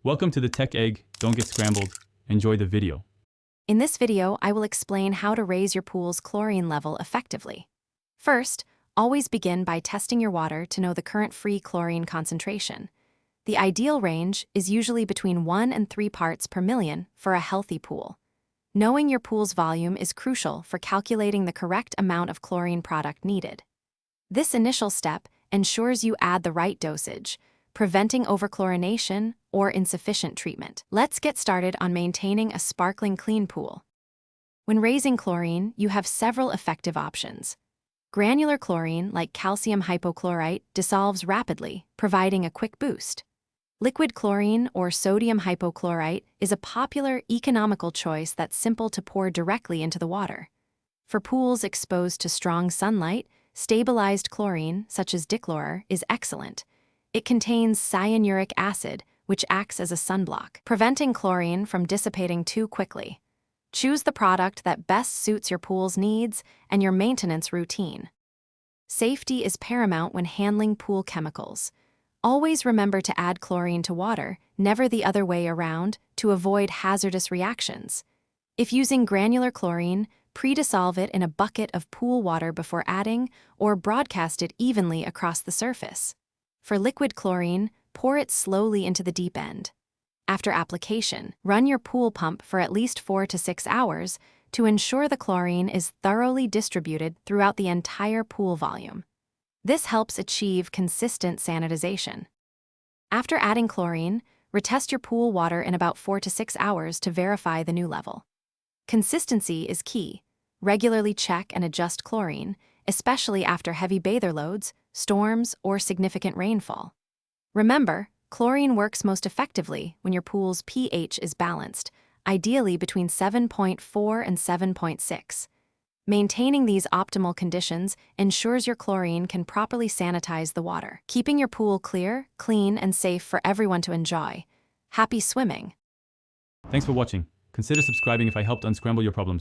Welcome to the Tech Egg. Don't get scrambled. Enjoy the video. In this video, I will explain how to raise your pool's chlorine level effectively. First, always begin by testing your water to know the current free chlorine concentration. The ideal range is usually between 1 and 3 parts per million for a healthy pool. Knowing your pool's volume is crucial for calculating the correct amount of chlorine product needed. This initial step ensures you add the right dosage, preventing overchlorination or insufficient treatment. Let's get started on maintaining a sparkling clean pool. When raising chlorine, you have several effective options. Granular chlorine, like calcium hypochlorite, dissolves rapidly, providing a quick boost. Liquid chlorine or sodium hypochlorite is a popular, economical choice that's simple to pour directly into the water. For pools exposed to strong sunlight, stabilized chlorine, such as dichlor, is excellent. It contains cyanuric acid, which acts as a sunblock, preventing chlorine from dissipating too quickly. Choose the product that best suits your pool's needs and your maintenance routine. Safety is paramount when handling pool chemicals. Always remember to add chlorine to water, never the other way around, to avoid hazardous reactions. If using granular chlorine, pre-dissolve it in a bucket of pool water before adding, or broadcast it evenly across the surface. For liquid chlorine, pour it slowly into the deep end. After application, run your pool pump for at least 4 to 6 hours to ensure the chlorine is thoroughly distributed throughout the entire pool volume. This helps achieve consistent sanitization. After adding chlorine, retest your pool water in about 4 to 6 hours to verify the new level. Consistency is key. Regularly check and adjust chlorine, especially after heavy bather loads, storms, or significant rainfall. Remember, chlorine works most effectively when your pool's pH is balanced, ideally between 7.4 and 7.6. Maintaining these optimal conditions ensures your chlorine can properly sanitize the water, keeping your pool clear, clean, and safe for everyone to enjoy. Happy swimming! Thanks for watching. Consider subscribing if I helped unscramble your problems.